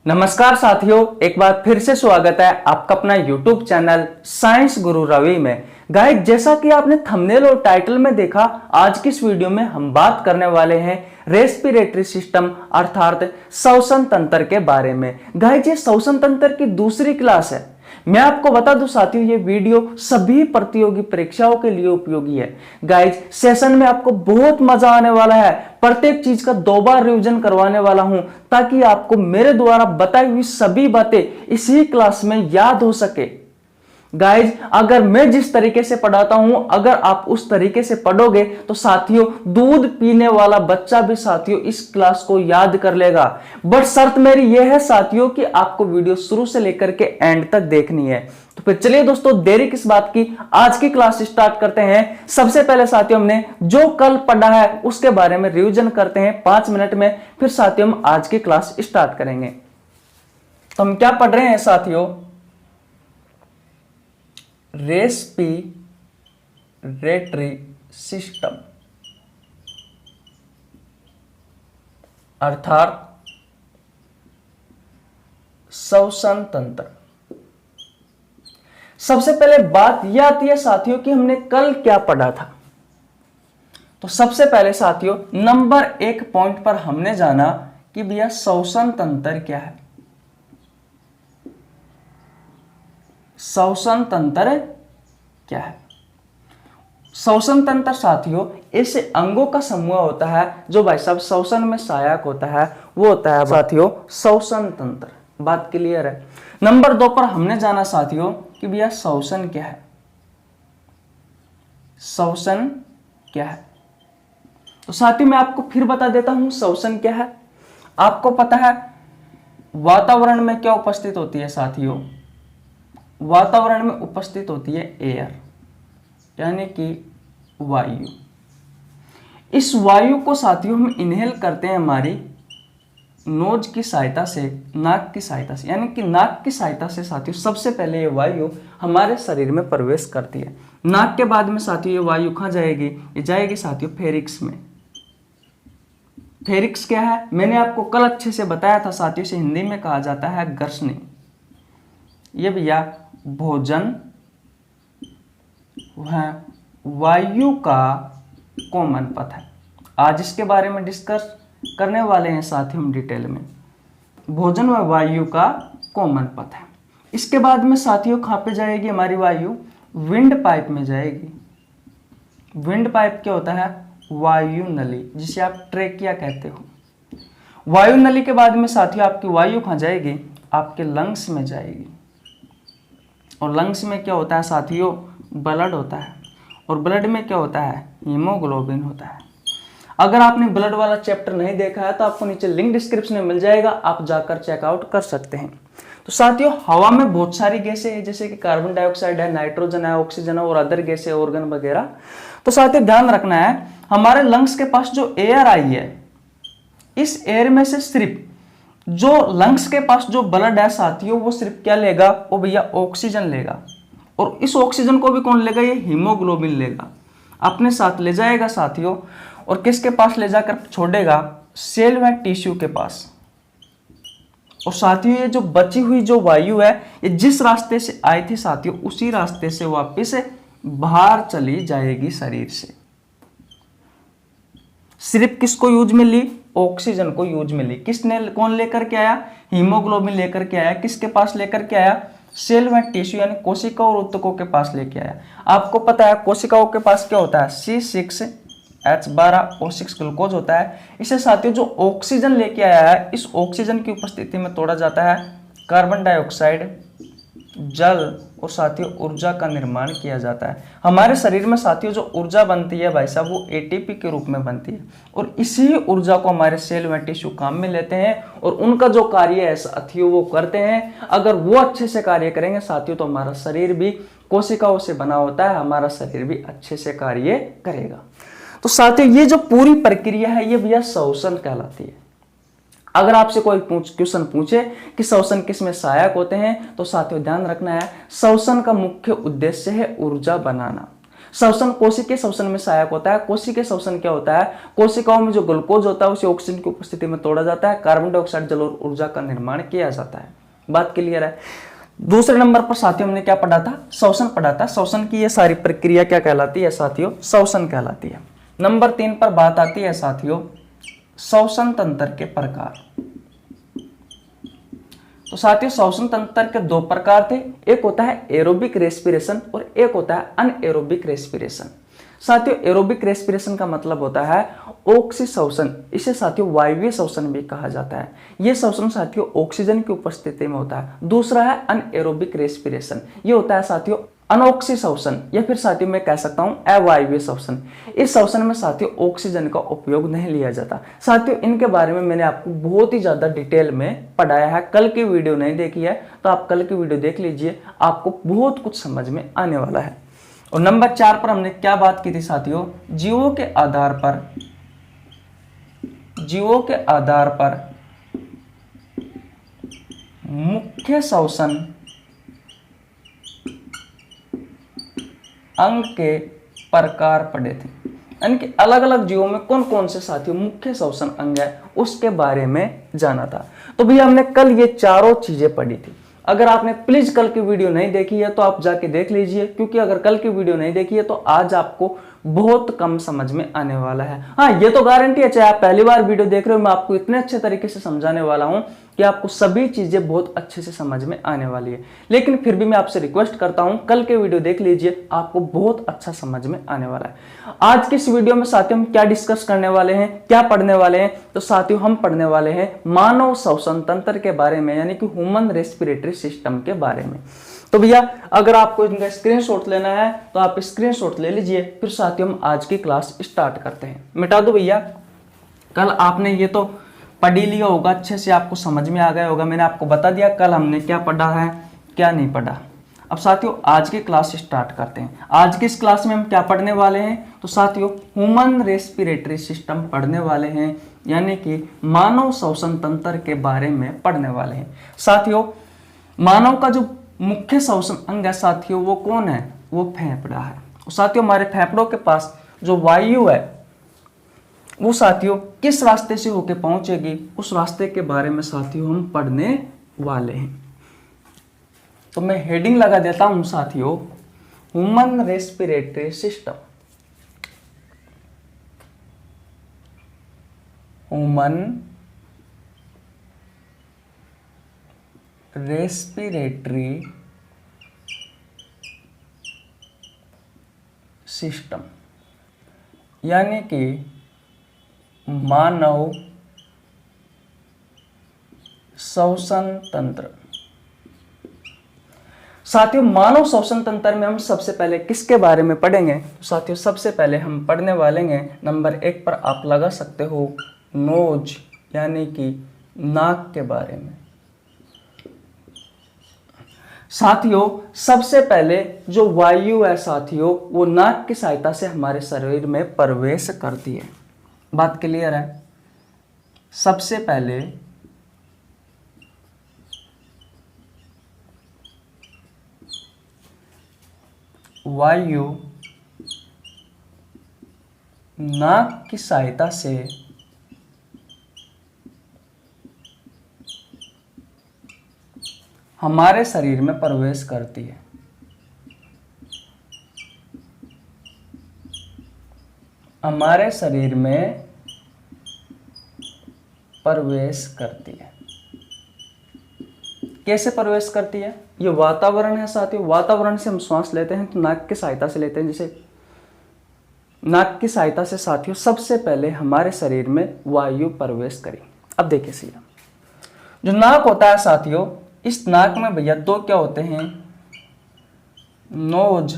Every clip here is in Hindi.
नमस्कार साथियों, एक बार फिर से स्वागत है आपका अपना YouTube चैनल साइंस गुरु रवि में। गाइस, जैसा कि आपने थंबनेल और टाइटल में देखा, आज की इस वीडियो में हम बात करने वाले हैं रेस्पिरेटरी सिस्टम अर्थात श्वसन तंत्र के बारे में। गाइस, ये श्वसन तंत्र की दूसरी क्लास है। मैं आपको बता दूं साथियों, ये वीडियो सभी प्रतियोगी परीक्षाओं के लिए उपयोगी है। गाइज, सेशन में आपको बहुत मजा आने वाला है। प्रत्येक चीज का 2 बार रिवीजन करवाने वाला हूं ताकि आपको मेरे द्वारा बताई हुई सभी बातें इसी क्लास में याद हो सके। गाइज, अगर मैं जिस तरीके से पढ़ाता हूं, अगर आप उस तरीके से पढ़ोगे तो साथियों दूध पीने वाला बच्चा भी साथियों इस क्लास को याद कर लेगा। बट शर्त मेरी यह है साथियों कि आपको वीडियो शुरू से लेकर के एंड तक देखनी है। तो फिर चलिए दोस्तों, देरी किस बात की, आज की क्लास स्टार्ट करते हैं। सबसे पहले साथियों हमने जो कल पढ़ा है उसके बारे में रिविजन करते हैं 5 मिनट में, फिर साथियों हम आज की क्लास स्टार्ट करेंगे। तो हम क्या पढ़ रहे हैं साथियों? रेस्पिरेटरी सिस्टम अर्थात श्वसन तंत्र। सबसे पहले बात यह आती है साथियों कि हमने कल क्या पढ़ा था। तो सबसे पहले साथियों नंबर 1 पॉइंट पर हमने जाना कि भैया श्वसन तंत्र क्या है। श्वसन तंत्र क्या है? श्वसन तंत्र साथियों ऐसे अंगों का समूह होता है जो भाई साहब श्वसन में सहायक होता है, वो होता है साथियों श्वसन तंत्र। बात क्लियर है? नंबर 2 पर हमने जाना साथियों कि भैया श्वसन क्या है। श्वसन क्या है? तो साथियों मैं आपको फिर बता देता हूं श्वसन क्या है। आपको पता है वातावरण में क्या उपस्थित होती है साथियों? वातावरण में उपस्थित होती है एयर, यानी कि वायु। इस वायु को साथियों हम इनहेल करते हैं हमारी नोज की सहायता से, नाक की सहायता से, यानी कि नाक की सहायता से साथियों सबसे पहले ये वायु हमारे शरीर में प्रवेश करती है। नाक के बाद में साथियों ये वायु कहाँ जाएगी? ये जाएगी साथियों फेरिक्स में। फेरिक्स क्या है? मैंने आपको कल अच्छे से बताया था साथियों, से हिंदी में कहा जाता है गर्शनी। ये भैया भोजन वह वायु का कॉमन पथ है। आज इसके बारे में डिस्कस करने वाले हैं साथियों हम डिटेल में। भोजन व वायु का कॉमन पथ है। इसके बाद में साथियों कहाँ पे जाएगी हमारी वायु? विंड पाइप में जाएगी। विंड पाइप क्या होता है? वायु नली, जिसे आप ट्रेकिया कहते हो। वायु नली के बाद में साथियों आपकी वायु कहाँ जाएगी? आपके लंग्स में जाएगी। और लंग्स में क्या होता है साथियों? ब्लड होता है। और ब्लड में क्या होता है? हीमोग्लोबिन होता है। अगर आपने ब्लड वाला चैप्टर नहीं देखा है तो आपको नीचे लिंक डिस्क्रिप्शन में मिल जाएगा, आप जाकर चेकआउट कर सकते हैं। तो साथियों हवा में बहुत सारी गैसें हैं, जैसे कि कार्बन डाइऑक्साइड है, नाइट्रोजन है, ऑक्सीजन है और अदर गैसें, ऑर्गन वगैरह। तो साथियों ध्यान रखना है, हमारे लंग्स के पास जो एयर आई है, इस एयर में से सिर्फ जो लंग्स के पास जो ब्लड है साथियों वो सिर्फ क्या लेगा? वो भैया ऑक्सीजन लेगा। और इस ऑक्सीजन को भी कौन लेगा? ये हीमोग्लोबिन लेगा, अपने साथ ले जाएगा साथियों। और किसके पास ले जाकर छोड़ेगा? सेल व टिश्यू के पास। और साथियों ये जो बची हुई जो वायु है, ये जिस रास्ते से आई थी साथियों उसी रास्ते से वापस बाहर चली जाएगी शरीर से। सिर्फ किसको यूज में ली? ऑक्सीजन को यूज में ली। किसने, कौन लेकर के आया? हीमोग्लोबिन लेकर के आया। किसके पास लेकर के आया? सेल व टिश्यू यानी कोशिका और ऊतकों के पास लेके आया। आपको पता है कोशिकाओं के पास क्या होता है? C6H12O6 ग्लूकोज होता है। इसे साथियों जो ऑक्सीजन लेके आया है, इस ऑक्सीजन की उपस्थिति में तोड़ा जाता है कार्बन डाइऑक्साइड, जल और साथियों ऊर्जा का निर्माण किया जाता है। हमारे शरीर में साथियों जो ऊर्जा बनती है भाई साहब वो एटीपी के रूप में बनती है। और इसी ऊर्जा को हमारे सेल व टिश्यू काम में लेते हैं और उनका जो कार्य है साथियों वो करते हैं। अगर वो अच्छे से कार्य करेंगे साथियों तो हमारा शरीर भी कोशिकाओं से बना होता है, हमारा शरीर भी अच्छे से कार्य करेगा। तो साथियों ये जो पूरी प्रक्रिया है ये भैया श्वसन कहलाती है। अगर आपसे कोई क्वेश्चन पूछे कि श्वसन किस में सहायक होते हैं तो साथियों ध्यान रखना है, श्वसन का मुख्य उद्देश्य है ऊर्जा बनाना। श्वसन कोशिकीय श्वसन में सहायक होता है। कोशिकीय श्वसन क्या होता है? कोशिकाओं में जो ग्लूकोज होता है उसे ऑक्सीजन की उपस्थिति में तोड़ा जाता है, कार्बन डाइऑक्साइड जल और ऊर्जा का निर्माण किया जाता है। बात क्लियर है? दूसरे नंबर पर साथियों हमने क्या पढ़ा था? श्वसन पढ़ा था। श्वसन की ये सारी प्रक्रिया क्या कहलाती है साथियों? श्वसन कहलाती है। नंबर 3 पर बात आती है साथियों श्वसन तंत्र के प्रकार। तो साथियों श्वसन तंत्र के 2 प्रकार थे, एक होता है एरोबिक रेस्पिरेशन और एक होता है अनएरोबिक रेस्पिरेशन। साथियों एरोबिक रेस्पिरेशन का मतलब होता है ऑक्सी श्वसन, इसे साथियों वायवीय श्वसन भी कहा जाता है। यह श्वसन साथियों ऑक्सीजन की उपस्थिति में होता है। दूसरा है अनएरोबिक रेस्पिरेशन, यह होता है साथियों अनऑक्सी श्वसन या फिर साथियों मैं कह सकता हूं अवायवीय श्वसन। इस श्वसन में साथियों ऑक्सीजन का उपयोग नहीं लिया जाता। साथियों इनके बारे में मैंने आपको बहुत ही ज्यादा डिटेल में पढ़ाया है। कल की वीडियो नहीं देखी है तो आप कल की वीडियो देख लीजिए, आपको बहुत कुछ समझ में आने वाला है। और नंबर 4 पर हमने क्या बात की थी साथियों? जीवों के आधार पर मुख्य श्वसन अंग के प्रकार पढ़े थे, यानी कि अलग अलग जीवों में कौन कौन से साथियों मुख्य श्वसन अंग है उसके बारे में जाना था। तो भैया हमने कल ये चारों चीजें पढ़ी थी। अगर आपने प्लीज कल की वीडियो नहीं देखी है तो आप जाके देख लीजिए, क्योंकि अगर कल की वीडियो नहीं देखी है तो आज आपको बहुत कम समझ में आने वाला है। हाँ ये तो गारंटी है, चाहे आप पहली बार वीडियो देख रहे हो, मैं आपको इतने अच्छे तरीके से समझाने वाला हूं कि आपको सभी चीजें बहुत अच्छे से समझ में आने वाली है। लेकिन फिर भी मैं आपसे रिक्वेस्ट करता हूं कल के वीडियो देख लीजिए, आपको बहुत अच्छा समझ में आने वाला है। आज की इस वीडियो में साथियों हम क्या डिस्कस करने वाले हैं, क्या पढ़ने वाले हैं? तो साथियों हम पढ़ने वाले हैं मानव श्वसन तंत्र के बारे में, यानी कि ह्यूमन रेस्पिरेटरी सिस्टम के बारे में। तो भैया अगर आपको इनका स्क्रीनशॉट लेना है तो आप स्क्रीनशॉट ले लीजिए, फिर साथियों हम आज की क्लास स्टार्ट करते हैं। मिटा दो भैया, कल आपने ये तो पढ़ ही लिया होगा, अच्छे से आपको समझ में आ गया होगा। मैंने आपको बता दिया कल हमने क्या पढ़ा है क्या नहीं पढ़ा। अब साथियों आज की क्लास स्टार्ट करते हैं। आज की इस क्लास में हम क्या पढ़ने वाले हैं? तो साथियों ह्यूमन रेस्पिरेटरी सिस्टम पढ़ने वाले हैं, यानी कि मानव श्वसन तंत्र के बारे में पढ़ने वाले हैं। साथियों मानव का जो मुख्य श्वसन अंग है साथियों वो कौन है? वो फेफड़ा है। साथियों हमारे फेफड़ों के पास जो वायु है वो साथियों किस रास्ते से होके पहुंचेगी, उस रास्ते के बारे में साथियों हम पढ़ने वाले हैं। तो मैं हेडिंग लगा देता हूं साथियों human respiratory system. Human respiratory system, यानी कि मानव श्वसन तंत्र। साथियों मानव श्वसन तंत्र में हम सबसे पहले किसके बारे में पढ़ेंगे? तो साथियों सबसे पहले हम पढ़ने वाले हैं नंबर 1 पर आप लगा सकते हो नोज, यानी कि नाक के बारे में। साथियों सबसे पहले जो वायु है साथियों वो नाक की सहायता से हमारे शरीर में प्रवेश करती है। बात क्लियर है? सबसे पहले वायु नाक की सहायता से हमारे शरीर में प्रवेश करती है। हमारे शरीर में प्रवेश करती है। कैसे प्रवेश करती है? ये वातावरण है साथियों, वातावरण से हम श्वास लेते हैं तो नाक की सहायता से लेते हैं। जैसे नाक की सहायता से साथियों सबसे पहले हमारे शरीर में वायु प्रवेश करी। अब देखिए सीधा जो नाक होता है साथियों, इस नाक में भैया 2 क्या होते हैं? नोज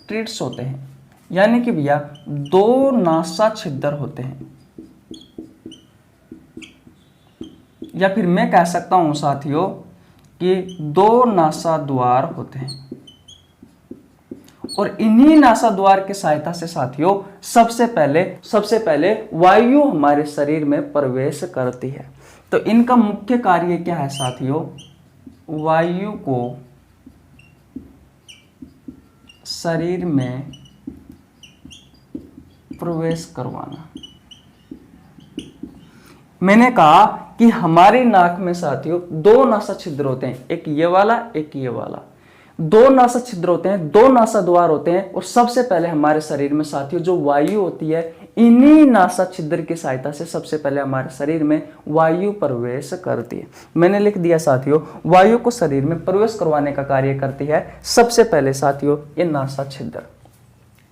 ट्रिट्स होते हैं, यानी कि भैया 2 नासा छिद्र होते हैं, या फिर मैं कह सकता हूं साथियों कि 2 नासा द्वार होते हैं। और इन्हीं नासा द्वार की सहायता से साथियों सबसे पहले वायु हमारे शरीर में प्रवेश करती है। तो इनका मुख्य कार्य क्या है साथियों? वायु को शरीर में प्रवेश करवाना। मैंने कहा कि हमारी नाक में साथियों दो नासा छिद्र होते हैं, एक ये वाला एक ये वाला। दो नासा छिद्र होते हैं, दो नासा द्वार होते हैं, और सबसे पहले हमारे शरीर में साथियों जो वायु होती है इन्हीं नासा छिद्र की सहायता से सबसे पहले हमारे शरीर में वायु प्रवेश करती है। मैंने लिख दिया साथियों, वायु को शरीर में प्रवेश करवाने का कार्य करती है सबसे पहले साथियों ये नासा छिद्र।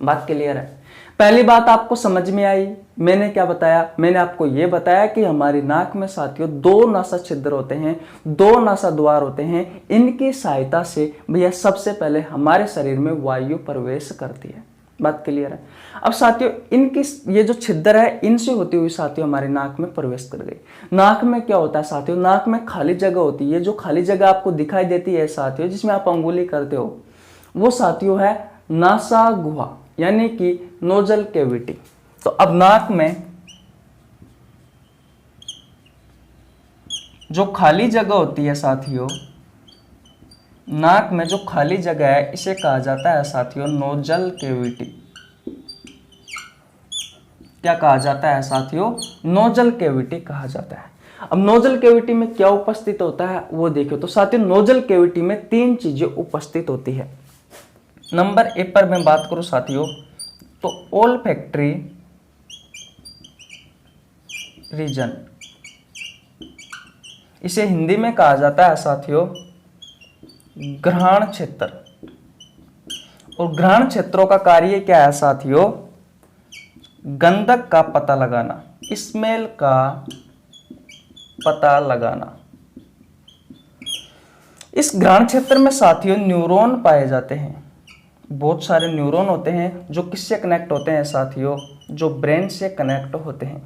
बात क्लियर है? पहली बात आपको समझ में आई। मैंने क्या बताया? मैंने आपको यह बताया कि हमारी नाक में साथियों दो नासा छिद्र होते हैं, दो नासा द्वार होते हैं, इनकी सहायता से भैया सबसे पहले हमारे शरीर में वायु प्रवेश करती है। बात क्लियर है? अब साथियों इनकी ये जो छिद्र है इनसे होती हुई साथियों हमारी नाक में प्रवेश कर गई। नाक में क्या होता है साथियों? नाक में खाली जगह होती है। जो खाली जगह आपको दिखाई देती है साथियों जिसमें आप अंगुली करते हो वो साथियों है नासा गुहा यानी कि नोजल कैविटी। तो अब नाक में जो खाली जगह होती है साथियों, नाक में जो खाली जगह है इसे कहा जाता है साथियों नोजल कैविटी। क्या कहा जाता है साथियों? नोजल कैविटी कहा जाता है। अब नोजल कैविटी में क्या उपस्थित होता है वो देखो। तो साथियों नोजल कैविटी में तीन चीजें उपस्थित होती है। नंबर एक पर मैं बात करूं साथियों तो ओल्फैक्टरी रीजन, इसे हिंदी में कहा जाता है साथियों घ्राण क्षेत्र। और घ्राण क्षेत्रों का कार्य क्या है साथियों? गंधक का पता लगाना, स्मेल का पता लगाना। इस घ्राण क्षेत्र में साथियों न्यूरॉन पाए जाते हैं। बहुत सारे न्यूरॉन होते हैं जो किससे कनेक्ट होते हैं साथियों? जो ब्रेन से कनेक्ट होते हैं।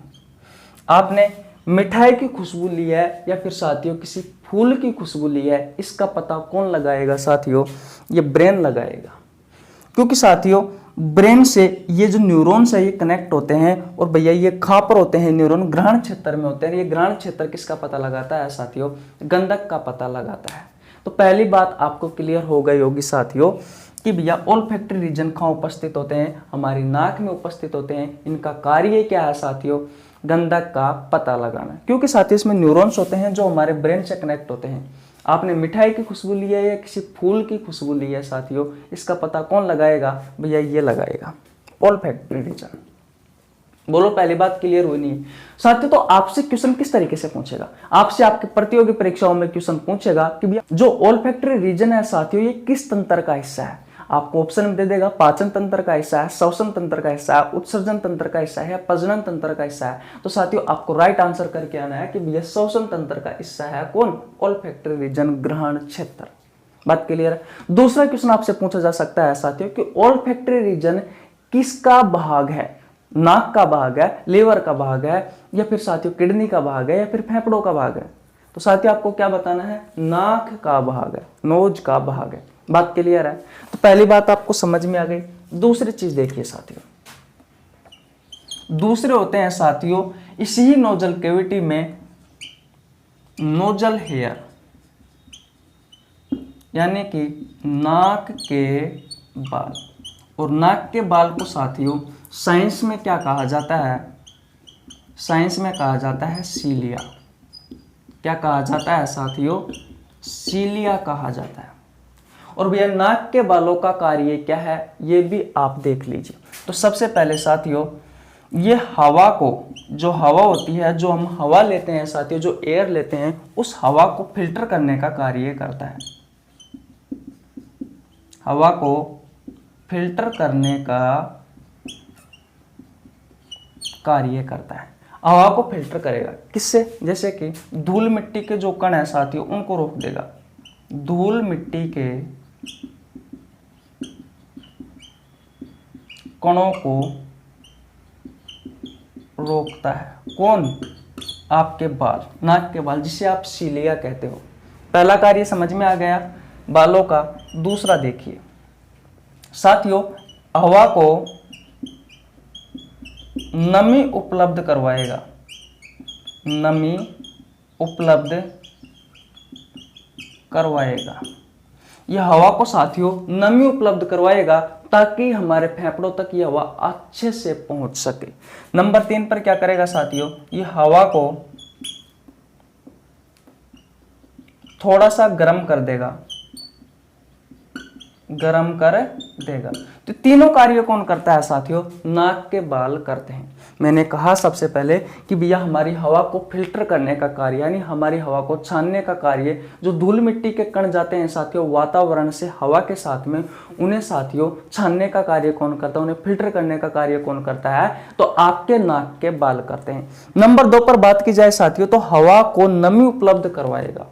आपने मिठाई की खुशबू ली है या फिर साथियों किसी फूल की खुशबू ली है, इसका पता कौन लगाएगा साथियों? ये ब्रेन लगाएगा। क्योंकि साथियों ब्रेन से ये जो न्यूरॉन्स है ये कनेक्ट होते हैं और भैया ये कहाँ पर होते हैं? न्यूरॉन घ्राण क्षेत्र में होते हैं। ये घ्राण क्षेत्र किसका पता लगाता है साथियों? गंधक का पता लगाता है। तो पहली बात आपको क्लियर हो गई होगी साथियों कि भैया ओल्फैक्टरी रीजन कहाँ उपस्थित होते हैं? हमारी नाक में उपस्थित होते हैं। इनका कार्य क्या है साथियों? गंधक का पता लगाना। क्योंकि साथियों इसमें न्यूरॉन्स होते हैं जो हमारे ब्रेन से कनेक्ट होते हैं। आपने मिठाई की खुशबू ली है या किसी फूल की खुशबू ली है साथियों, इसका पता कौन लगाएगा? भैया ये लगाएगा ओल्फैक्टरी रीजन। बोलो पहली बात क्लियर हुई नहीं साथियों? तो आपसे क्वेश्चन किस तरीके से पूछेगा? आपसे आपके प्रतियोगी परीक्षाओं में क्वेश्चन पूछेगा कि भैया जो ओल्फैक्टरी रीजन है साथियों ये किस तंत्र का हिस्सा है? आपको ऑप्शन में दे देगा पाचन तंत्र का हिस्सा है, श्वसन तंत्र का हिस्सा है, उत्सर्जन तंत्र का हिस्सा है, प्रजनन तंत्र का हिस्सा है। तो साथियों आपको राइट आंसर करके आना है कि भैया श्वसन तंत्र का हिस्सा है कौन? ओल्फैक्टरी रीजन ग्रहण क्षेत्र। बात क्लियर है? दूसरा क्वेश्चन आपसे पूछा जा सकता है साथियों कि ओल्फैक्टरी रीजन किसका भाग है? नाक का भाग है, लीवर का भाग है, या फिर साथियों किडनी का भाग है, या फिर फेफड़ों का भाग है? तो साथियों आपको क्या बताना है? नाक का भाग है, नोज का भाग है। बात क्लियर है? तो पहली बात आपको समझ में आ गई। दूसरी चीज देखिए साथियों, दूसरे होते हैं साथियों इसी नोजल कैविटी में नोजल हेयर, यानी कि नाक के बाल। और नाक के बाल को साथियों साइंस में क्या कहा जाता है? साइंस में कहा जाता है सीलिया। क्या कहा जाता है साथियों? सीलिया कहा जाता है। और भैया नाक के बालों का कार्य क्या है ये भी आप देख लीजिए। तो सबसे पहले साथियों ये हवा को, जो हवा होती है, जो हम हवा लेते हैं साथियों, जो एयर लेते हैं, उस हवा को फिल्टर करने का कार्य करता है। हवा को फिल्टर करने का कार्य करता है। हवा को फिल्टर करेगा किससे? जैसे कि धूल मिट्टी के जो कण है साथियों उनको रोक देगा। धूल मिट्टी के कणों को रोकता है कौन? आपके बाल, नाक के बाल, जिसे आप सीलिया कहते हो। पहला कार्य समझ में आ गया बालों का। दूसरा देखिए साथियों हवा को नमी उपलब्ध करवाएगा। नमी उपलब्ध करवाएगा। यह हवा को साथियों नमी उपलब्ध करवाएगा ताकि हमारे फेफड़ों तक यह हवा अच्छे से पहुंच सके। नंबर 3 पर क्या करेगा साथियों, यह हवा को थोड़ा सा गर्म कर देगा, गर्म कर देगा। तो तीनों कार्य कौन करता है साथियों, नाक के बाल करते हैं। मैंने कहा सबसे पहले कि भैया हमारी हवा को फिल्टर करने का कार्य, यानी हमारी हवा को छानने का कार्य, जो धूल मिट्टी के कण जाते हैं साथियों वातावरण से हवा के साथ में, उन्हें साथियों छानने का कार्य कौन करता है, उन्हें फिल्टर करने का कार्य कौन करता है, तो आपके नाक के बाल करते हैं। नंबर 2 पर बात की जाए साथियों, तो हवा को नमी उपलब्ध करवाएगा,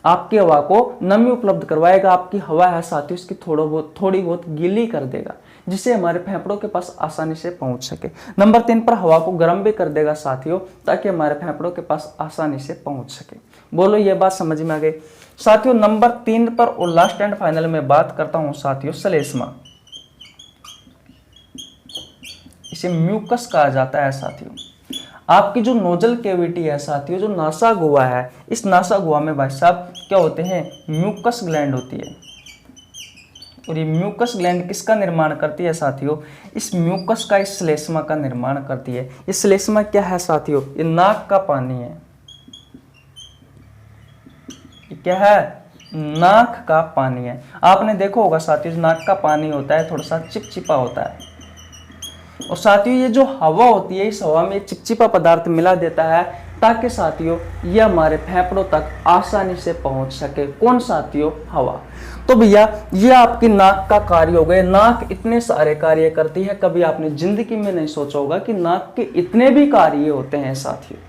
आपकी हवा को नमी उपलब्ध करवाएगा। आपकी हवा है साथियों, इसकी थोड़ी बहुत गीली कर देगा, जिससे हमारे फेफड़ों के पास आसानी से पहुंच सके। नंबर 3 पर हवा को गर्म भी कर देगा साथियों, ताकि हमारे फेफड़ों के पास आसानी से पहुंच सके। बोलो ये बात समझ में आ गई साथियों। नंबर 3 पर और लास्ट एंड फाइनल में बात करता हूं साथियों श्लेष्मा। इसे म्यूकस कहा जाता है साथियों। आपकी जो नोजल कैविटी है साथियों, जो नासा गुहा है, इस नासा गुहा में भाई साहब क्या होते हैं, म्यूकस ग्लैंड होती है। और ये म्यूकस ग्लैंड किसका निर्माण करती है साथियों, इस म्यूकस का, इस श्लेष्मा का निर्माण करती है। ये श्लेष्मा क्या है साथियों, ये नाक का पानी है। ये क्या है, नाक का पानी है। आपने देखा होगा साथियों, नाक का पानी होता है थोड़ा सा चिपचिपा होता है। और साथियों ये जो हवा होती है, इस हवा में चिपचिपा पदार्थ मिला देता है ताकि साथियों ये हमारे फेफड़ों तक आसानी से पहुंच सके। कौन साथियों, हवा। तो भैया ये आपकी नाक का कार्य हो गए। नाक इतने सारे कार्य करती है, कभी आपने जिंदगी में नहीं सोचा होगा कि नाक के इतने भी कार्य होते हैं साथियों।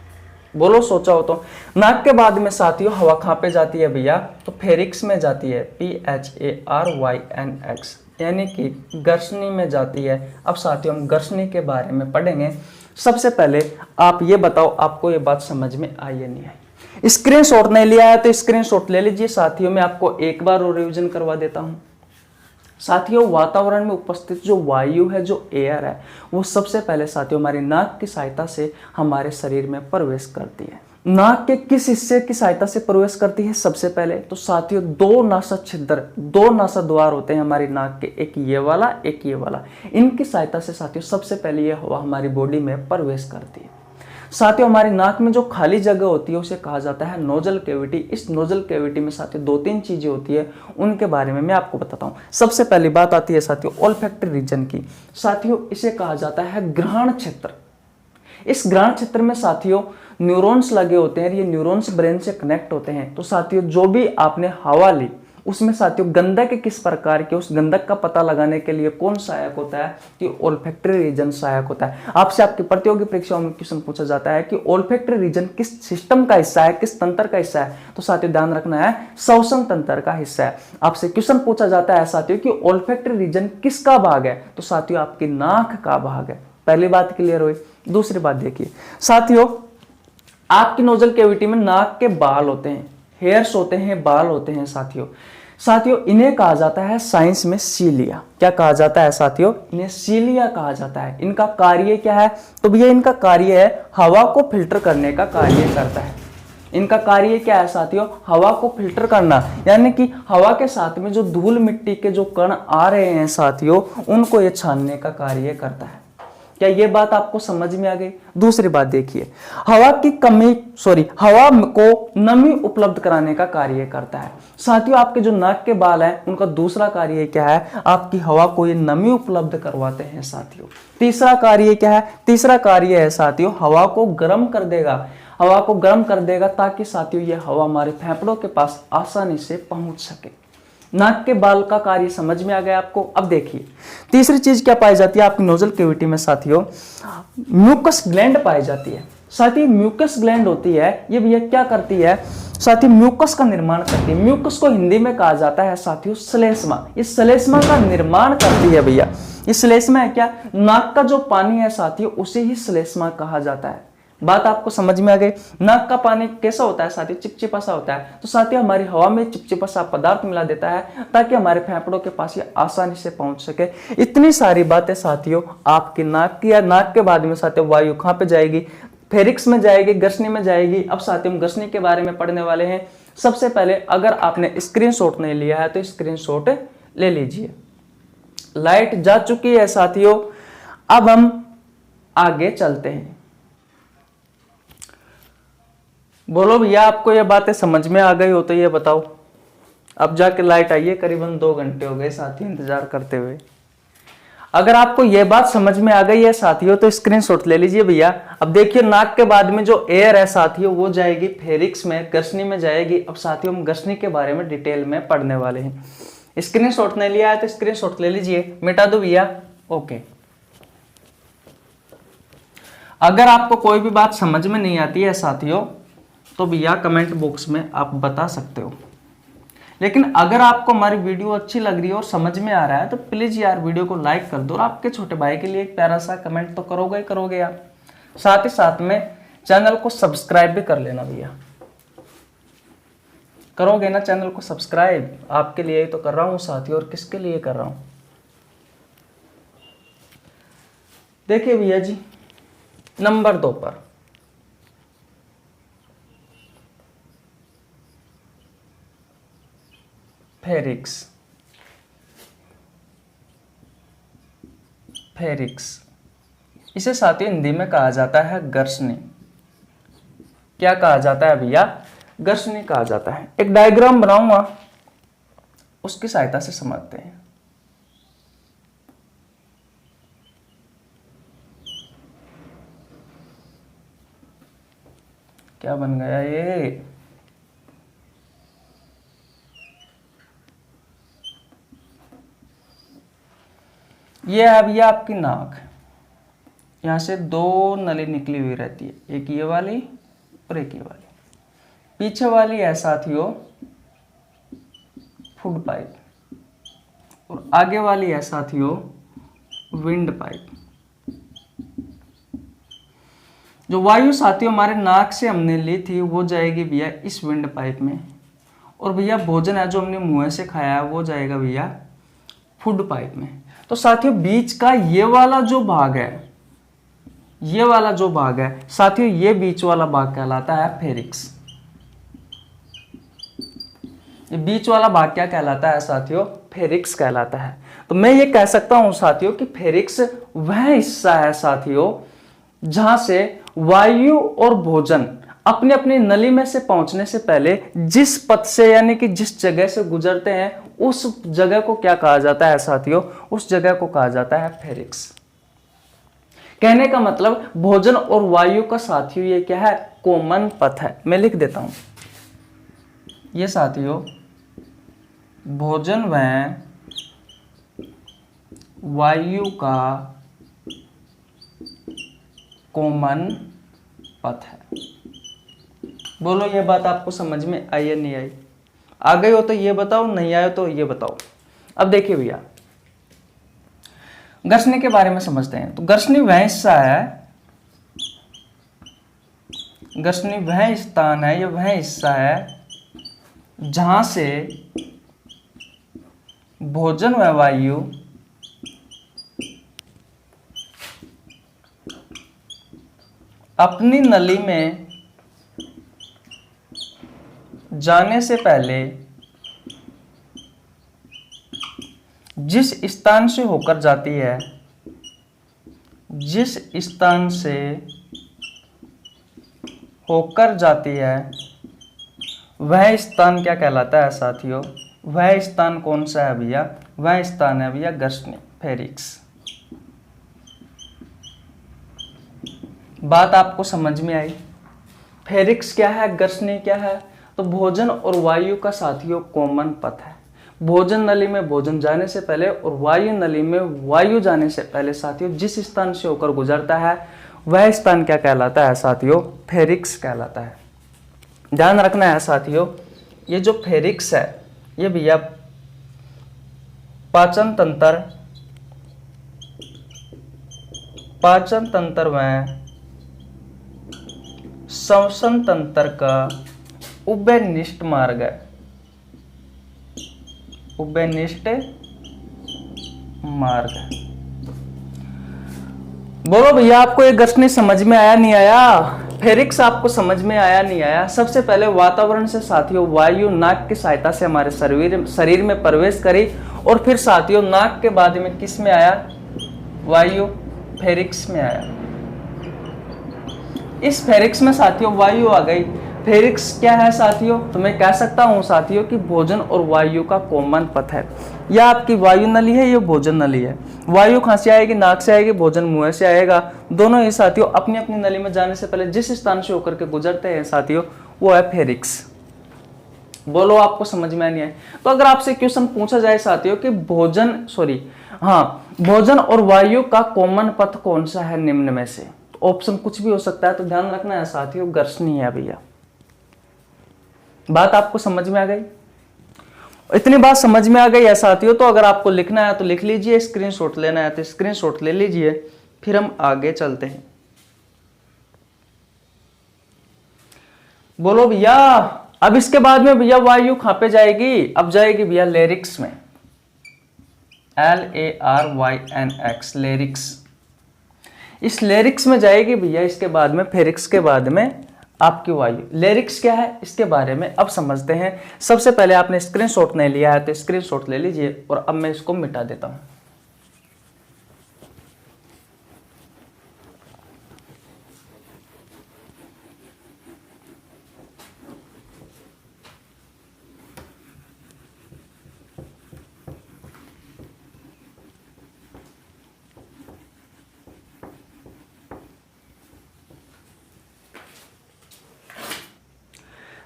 बोलो सोचा हो तो। नाक के बाद में साथियों हवा कहाँ पे जाती है भैया, तो फेरिक्स में जाती है, PHARYNX, यानी कि गर्शनी में जाती है। अब साथियों हम गर्शनी के बारे में पढ़ेंगे। सबसे पहले आप ये बताओ, आपको ये बात समझ में आई या नहीं आई। स्क्रीनशॉट नहीं लिया है तो स्क्रीनशॉट ले लीजिए साथियों। मैं आपको एक बार और रिवीजन करवा देता हूं साथियों। वातावरण में उपस्थित जो वायु है, जो एयर है, वो सबसे पहले साथियों हमारी नाक की सहायता से हमारे शरीर में प्रवेश करती है। नाक के किस हिस्से की सहायता से प्रवेश करती है, सबसे पहले तो साथियों दो नासा छिद्र, दो नासा द्वार होते हैं हमारी नाक के, एक ये वाला, एक ये वाला। इनकी सहायता से साथियों सबसे पहले ये हवा हमारी बॉडी में प्रवेश करती है। साथियों हमारी नाक में जो खाली जगह होती है उसे कहा जाता है नोजल कैविटी। इस नोजल कैविटी में साथियों 2-3 चीजें होती है, उनके बारे में मैं आपको बताता हूं। सबसे पहली बात आती है साथियों ओल्फैक्टरी रीजन की। साथियों इसे कहा जाता है ग्रहण क्षेत्र। इस ग्रहण क्षेत्र में साथियों न्यूरॉन्स लगे होते हैं, ये न्यूरॉन्स ब्रेन से कनेक्ट होते हैं। तो साथियों जो भी आपने हवा ली उसमें साथियों गंधक किस प्रकार के, उस गंधक का पता लगाने के लिए कौन सहायक होता है, कि ओल्फैक्टरी रीजन सहायक होता है। आपसे आपकी प्रतियोगी परीक्षाओं में क्वेश्चन पूछा जाता है कि ओल्फैक्टरी रीजन किस सिस्टम का हिस्सा है, किस तंत्र का हिस्सा है, तो साथियों ध्यान रखना है श्वसन तंत्र का हिस्सा है। आपसे क्वेश्चन पूछा जाता है साथियों कि ओल्फैक्टरी रीजन किसका भाग है, तो साथियों आपकी नाक का भाग है। पहली बात क्लियर हुई। दूसरी बात देखिए साथियों, आपकी नोजल कैविटी में नाक के बाल होते हैं, हेयर्स होते हैं, बाल होते हैं साथियों इन्हें कहा जाता है साइंस में सीलिया। क्या कहा जाता है साथियों, इन्हें सीलिया कहा जाता है। इनका कार्य क्या है, तो भैया इनका कार्य है हवा को फिल्टर करने का कार्य करता है। इनका कार्य क्या है साथियों, हवा को फिल्टर करना, यानी कि हवा के साथ में जो धूल मिट्टी के जो कण आ रहे हैं साथियों, उनको ये छानने का कार्य करता है। क्या ये बात आपको समझ में आ गई। दूसरी बात देखिए, हवा को नमी उपलब्ध कराने का कार्य करता है। साथियों आपके जो नाक के बाल हैं उनका दूसरा कार्य क्या है, आपकी हवा को ये नमी उपलब्ध करवाते हैं साथियों। तीसरा कार्य क्या है, तीसरा कार्य है साथियों हवा को गर्म कर देगा, हवा को गर्म कर देगा ताकि साथियों ये हवा हमारे फेफड़ों के पास आसानी से पहुंच सके। नाक के बाल का कार्य समझ में आ गया आपको। अब देखिए तीसरी चीज क्या पाई जाती है आपकी नोजल कैविटी में साथियों, म्यूकस ग्लैंड पाई जाती है। साथियों म्यूकस ग्लैंड होती है, ये भैया क्या करती है साथियों, म्यूकस का निर्माण करती है। म्यूकस को हिंदी में कहा जाता है साथियों श्लेष्मा। इस श्लेष्मा का निर्माण करती है भैया। इस श्लेष्मा है क्या, नाक का जो पानी है साथियों उसे ही श्लेष्मा कहा जाता है। बात आपको समझ में आ गई। नाक का पानी कैसा होता है साथियों, चिपचिपा सा होता है। तो साथियों हमारी हवा में चिपचिपा सा पदार्थ मिला देता है ताकि हमारे फेफड़ों के पास ये आसानी से पहुंच सके। इतनी सारी बातें साथियों आपकी नाक की, या नाक के बाद में साथियों वायु कहां पे जाएगी, फेरिक्स में जाएगी, गर्शनी में जाएगी। अब साथियों हम गर्शनी के बारे में पढ़ने वाले हैं। सबसे पहले अगर आपने स्क्रीनशॉट नहीं लिया है तो स्क्रीनशॉट ले लीजिए। लाइट जा चुकी है साथियों, अब हम आगे चलते हैं। बोलो भैया आपको ये बातें समझ में आ गई हो तो ये बताओ। अब जाके लाइट आई है, करीबन 2 घंटे हो गए साथियों इंतजार करते हुए। अगर आपको यह बात समझ में आ गई है साथियों तो स्क्रीनशॉट ले लीजिए भैया। अब देखिए नाक के बाद में जो एयर है साथियों वो जाएगी फेरिक्स में, गर्शनी में जाएगी। अब साथियों हम गर्शनी के बारे में डिटेल में पढ़ने वाले हैं। स्क्रीनशॉट नहीं लिया है तो स्क्रीनशॉट ले लीजिए, मिटा दो भैया। ओके, अगर आपको कोई भी बात समझ में नहीं आती है साथियों तो भैया कमेंट बॉक्स में आप बता सकते हो। लेकिन अगर आपको हमारी वीडियो अच्छी लग रही है और समझ में आ रहा है तो प्लीज यार वीडियो को लाइक कर दो और आपके छोटे भाई के लिए एक प्यारा सा कमेंट तो करोगे ही करोगे यार। साथ ही साथ में चैनल को सब्सक्राइब भी कर लेना भैया। करोगे ना चैनल को सब्सक्राइब? आपके लिए ही तो कर रहा हूं साथियों, और किसके लिए कर रहा हूं। देखिए भैया जी, नंबर 2 पर फेरिक्स। फेरिक्स इसे साथियों हिंदी में कहा जाता है गर्शनी। क्या कहा जाता है भैया? गर्शनी कहा जाता है। एक डायग्राम बनाऊंगा, उसकी सहायता से समझते हैं। क्या बन गया ये है भैया आपकी नाक। यहां से 2 नली निकली हुई रहती है, एक ये वाली और एक ये वाली। पीछे वाली है साथियों फूड पाइप और आगे वाली है साथियों विंड पाइप। जो वायु साथियों हमारे नाक से हमने ली थी वो जाएगी भैया इस विंड पाइप में, और भैया भोजन है जो हमने मुंह से खाया है वो जाएगा भैया फूड पाइप में। तो साथियों बीच का ये वाला जो भाग है, ये वाला जो भाग है साथियों, ये बीच वाला भाग कहलाता है फेरिक्स। ये बीच वाला भाग क्या कहलाता है साथियों? फेरिक्स कहलाता है। तो मैं ये कह सकता हूं साथियों कि फेरिक्स वह हिस्सा है साथियों जहां से वायु और भोजन अपने अपनी नली में से पहुंचने से पहले जिस पथ से यानी कि जिस जगह से गुजरते हैं उस जगह को क्या कहा जाता है साथियों? उस जगह को कहा जाता है फेरिक्स। कहने का मतलब भोजन और वायु का साथियों ये क्या है? कॉमन पथ है। मैं लिख देता हूं ये साथियों भोजन व वायु का कॉमन पथ है। बोलो ये बात आपको समझ में आई या नहीं आई? आ गई हो तो ये बताओ, नहीं आए तो ये बताओ। अब देखिए भैया गर्शनी के बारे में समझते हैं। तो गर्शनी वह हिस्सा है, गर्शनी वह स्थान है, यह वह हिस्सा है जहां से भोजन व वायु अपनी नली में जाने से पहले जिस स्थान से होकर जाती है, जिस स्थान से होकर जाती है वह स्थान क्या कहलाता है साथियों? वह स्थान कौन सा है भैया? वह स्थान है भैया गर्शनी, फेरिक्स। बात आपको समझ में आई? फेरिक्स क्या है, गर्शनी क्या है? तो भोजन और वायु का साथियों कॉमन पथ है। भोजन नली में भोजन जाने से पहले और वायु नली में वायु जाने से पहले साथियों जिस स्थान से होकर गुजरता है वह स्थान क्या कहलाता है साथियों? फेरिक्स कहलाता है। ध्यान रखना है साथियों, ये जो फेरिक्स है ये भैया पाचन तंत्र में श्वसन तंत्र का उभयनिष्ठ मार्ग है। उभयनिष्ठ मार्ग है। बोलो भैया, आपको ये गर्सनी समझ में आया नहीं आया? फेरिक्स आपको समझ में आया नहीं आया? सबसे पहले वातावरण से साथियों वायु नाक की सहायता से हमारे शरीर में प्रवेश करी, और फिर साथियों नाक के बाद में किस में आया? वायु फेरिक्स में आया। इस फेरिक्स में साथियों वायु आ गई। फेरिक्स क्या है साथियों? तो मैं कह सकता हूं साथियों कि भोजन और वायु का कॉमन पथ है। यह आपकी वायु नली है, यह भोजन नली है। वायु कहां से आएगी? नाक से आएगी, भोजन मुंह से आएगा। दोनों ही साथियों अपनी अपनी नली में जाने से पहले जिस स्थान से होकर के गुजरते हैं साथियों, वो है फेरिक्स। बोलो, आपको समझ में नहीं आए? तो अगर आपसे क्वेश्चन पूछा जाए साथियों कि भोजन और वायु का कॉमन पथ कौन सा है निम्न में से, तो ऑप्शन कुछ भी हो सकता है। तो ध्यान रखना है साथियों, गर्सनी है भैया। बात आपको समझ में आ गई? इतनी बात समझ में आ गई है साथियों, तो अगर आपको लिखना है तो लिख लीजिए, स्क्रीनशॉट लेना है तो स्क्रीनशॉट ले लीजिए, फिर हम आगे चलते हैं। बोलो भैया, अब इसके बाद में भैया वायु कहां पे जाएगी? अब जाएगी भैया लेरिक्स में, LARYNX, लेरिक्स। इस लेरिक्स में जाएगी भैया। इसके बाद में फेरिक्स के बाद में आपकी वायु। लेरिक्स क्या है इसके बारे में अब समझते हैं। सबसे पहले आपने स्क्रीनशॉट नहीं लिया है तो स्क्रीनशॉट ले लीजिए, और अब मैं इसको मिटा देता हूं।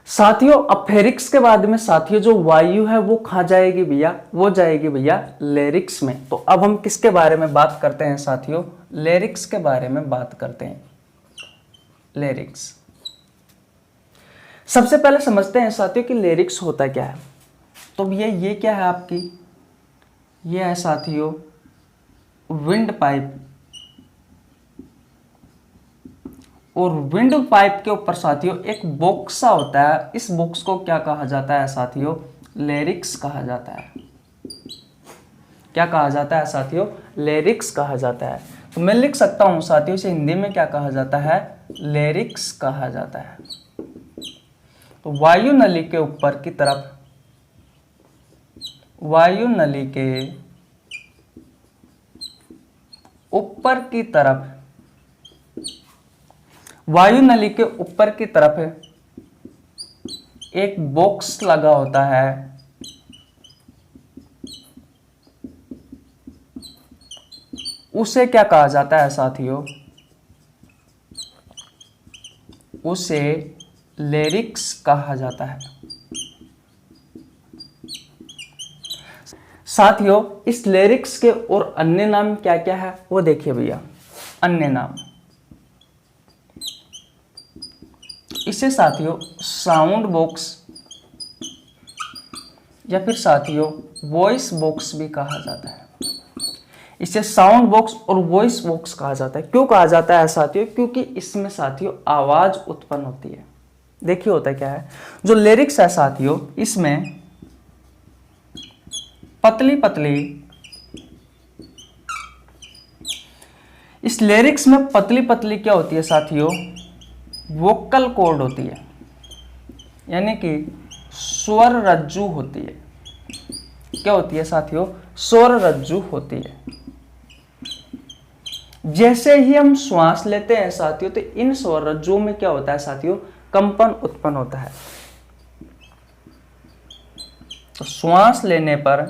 साथियों अब फेरिक्स के बाद में साथियों जो वायु है वो कहां जाएगी भैया? वो जाएगी भैया लेरिक्स में। तो अब हम किसके बारे में बात करते हैं साथियों? लेरिक्स के बारे में बात करते हैं। लेरिक्स सबसे पहले समझते हैं साथियों कि लेरिक्स होता क्या है। तो भैया ये क्या है आपकी? ये है साथियों विंड पाइप, और विंड पाइप के ऊपर साथियों एक बॉक्स सा होता है। इस बॉक्स को क्या कहा जाता है साथियों? लेरिक्स कहा जाता है। क्या कहा जाता है साथियों? लेरिक्स कहा जाता है। तो मैं लिख सकता हूं साथियों इसे हिंदी में क्या कहा जाता है? लेरिक्स कहा जाता है। तो वायु नली के ऊपर की तरफ, वायु नली के ऊपर की तरफ, वायु नली के ऊपर की तरफ एक बॉक्स लगा होता है। उसे क्या कहा जाता है साथियों? उसे लेरिक्स कहा जाता है। साथियों इस लेरिक्स के और अन्य नाम क्या क्या है वो देखिए भैया। अन्य नाम, इसे साथियों साउंड बॉक्स या फिर साथियों वॉइस बॉक्स भी कहा जाता है। इसे साउंड बॉक्स और वॉइस बॉक्स कहा जाता है। क्यों कहा जाता है साथियों? क्योंकि इसमें साथियों आवाज उत्पन्न होती है। देखिए होता क्या है, जो लिरिक्स है साथियों इसमें पतली पतली, इस लिरिक्स में पतली पतली क्या होती है साथियों? वोकल कॉर्ड होती है, यानी कि स्वर रज्जु होती है। क्या होती है साथियों? स्वर रज्जु होती है। जैसे ही हम श्वास लेते हैं साथियों तो इन स्वर रज्जुओं में क्या होता है साथियों? कंपन उत्पन्न होता है। तो श्वास लेने पर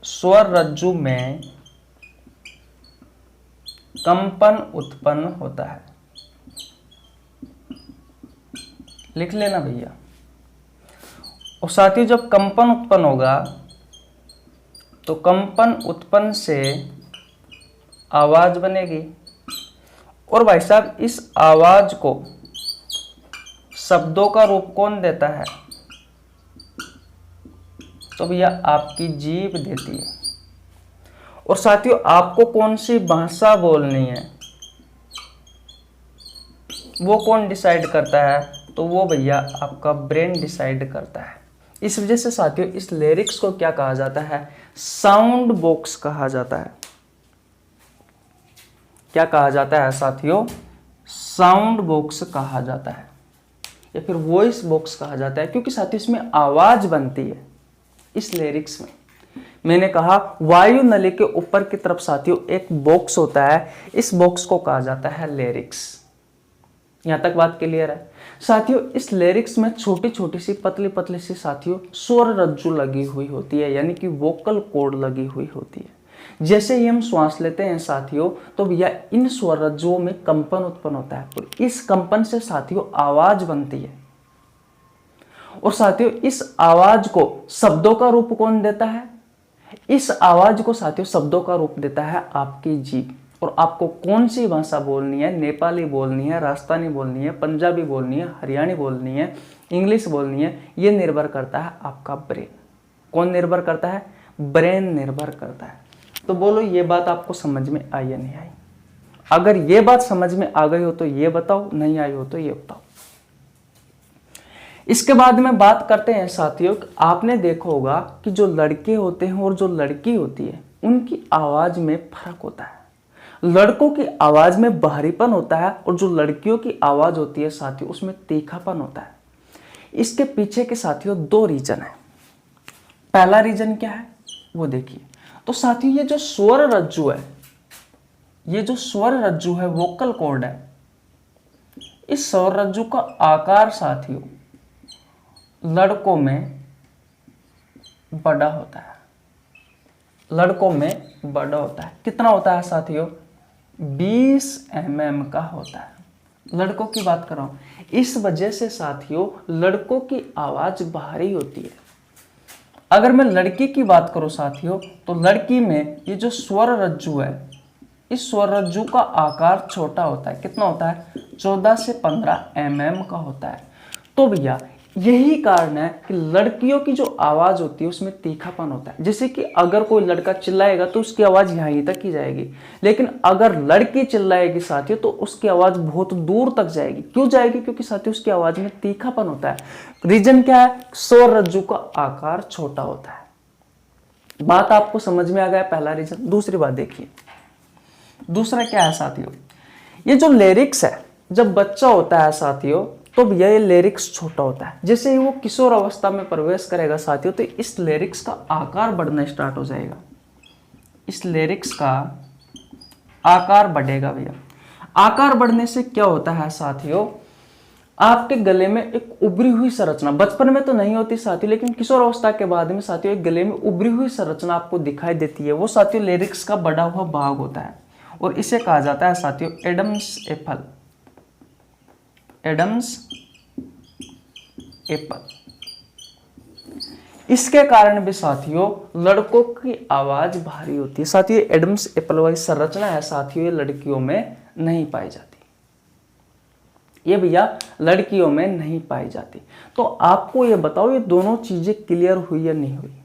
स्वर रज्जु में कंपन उत्पन्न होता है। लिख लेना भैया। और साथियों जब कंपन उत्पन्न होगा तो कंपन उत्पन्न से आवाज बनेगी, और भाई साहब इस आवाज को शब्दों का रूप कौन देता है? तो भैया आपकी जीभ देती है। और साथियों आपको कौन सी भाषा बोलनी है वो कौन डिसाइड करता है? तो वो भैया आपका ब्रेन डिसाइड करता है। इस वजह से साथियों इस लिरिक्स को क्या कहा जाता है? साउंड बॉक्स कहा जाता है। क्या कहा जाता है साथियों? साउंड बॉक्स कहा जाता है या फिर वॉइस बॉक्स कहा जाता है, क्योंकि साथियों इसमें आवाज बनती है। इस लिरिक्स में मैंने कहा वायु नली के ऊपर की तरफ साथियों एक बॉक्स होता है, इस बॉक्स को कहा जाता है लिरिक्स। यहां तक बात क्लियर है साथियों? इस लिरिक्स में छोटी छोटी सी पतली पतली सी साथियों स्वर रज्जु लगी हुई होती है, यानी कि वोकल कॉर्ड लगी हुई होती है। जैसे ही हम श्वास लेते हैं साथियों तो भैया इन स्वर रज्जुओं में कंपन उत्पन्न होता है और इस कंपन से साथियों आवाज बनती है। और साथियों इस आवाज को शब्दों का रूप कौन देता है? इस आवाज को साथियों शब्दों का रूप देता है आपकी जीभ। और आपको कौन सी भाषा बोलनी है, नेपाली बोलनी है, राजस्थानी बोलनी है, पंजाबी बोलनी है, हरियाणी बोलनी है, इंग्लिश बोलनी है, ये निर्भर करता है आपका ब्रेन। कौन निर्भर करता है? ब्रेन निर्भर करता है। तो बोलो ये बात आपको समझ में आई या नहीं आई? अगर ये बात समझ में आ गई हो तो ये बताओ, नहीं आई हो तो ये बताओ। इसके बाद में बात करते हैं साथियों, आपने देखा होगा कि जो लड़के होते हैं और जो लड़की होती है उनकी आवाज में फर्क होता है। लड़कों की आवाज में बाहरीपन होता है और जो लड़कियों की आवाज होती है साथियों उसमें तीखापन होता है। इसके पीछे के साथियों दो रीजन है। पहला रीजन क्या है वो देखिए। तो साथियों ये जो स्वर रज्जु है, ये जो स्वर रज्जु है, वोकल कॉर्ड है, इस स्वर रज्जु का आकार साथियों लड़कों में बड़ा होता है। लड़कों में बड़ा होता है। कितना होता है साथियों? 20 mm का होता है। लड़कों की बात कर रहा हूं। इस वजह से साथियों लड़कों की आवाज भारी होती है। अगर मैं लड़की की बात करूं साथियों तो लड़की में ये जो स्वर रज्जु है, इस स्वर रज्जु का आकार छोटा होता है। कितना होता है? 14 से 15 mm का होता है। तो भैया यही कारण है कि लड़कियों की जो आवाज होती है उसमें तीखापन होता है। जैसे कि अगर कोई लड़का चिल्लाएगा तो उसकी आवाज यहीं तक ही जाएगी, लेकिन अगर लड़की चिल्लाएगी साथियों तो उसकी आवाज बहुत दूर तक जाएगी। क्यों जाएगी? क्योंकि साथियों उसकी आवाज में तीखापन होता है। रीजन क्या है? स्वर रज्जु का आकार छोटा होता है। बात आपको समझ में आ गया? पहला रीजन। दूसरी बात देखिए, दूसरा क्या है साथियों? ये जो लिरिक्स है, जब बच्चा होता है साथियों तो भैया ये लिरिक्स छोटा होता है। जैसे ही वो किशोर अवस्था में प्रवेश करेगा साथियों तो इस लिरिक्स का आकार बढ़ना स्टार्ट हो जाएगा। इस लिरिक्स का आकार बढ़ेगा भैया। आकार बढ़ने से क्या होता है साथियों? आपके गले में एक उभरी हुई संरचना, बचपन में तो नहीं होती साथियों, लेकिन किशोर अवस्था के बाद में साथियों एक गले में उभरी हुई संरचना आपको दिखाई देती है। वो साथियों लिरिक्स का बढ़ा हुआ भाग होता है और इसे कहा जाता है साथियों एडम्स एपल। Adam's apple. इसके कारण भी साथियों लड़कों की आवाज भारी होती है। साथियों एडम्स एप्पल वाली संरचना है साथियों, ये लड़कियों में नहीं पाई जाती। ये भैया लड़कियों में नहीं पाई जाती। तो आपको ये बताओ ये दोनों चीजें क्लियर हुई या नहीं हुई?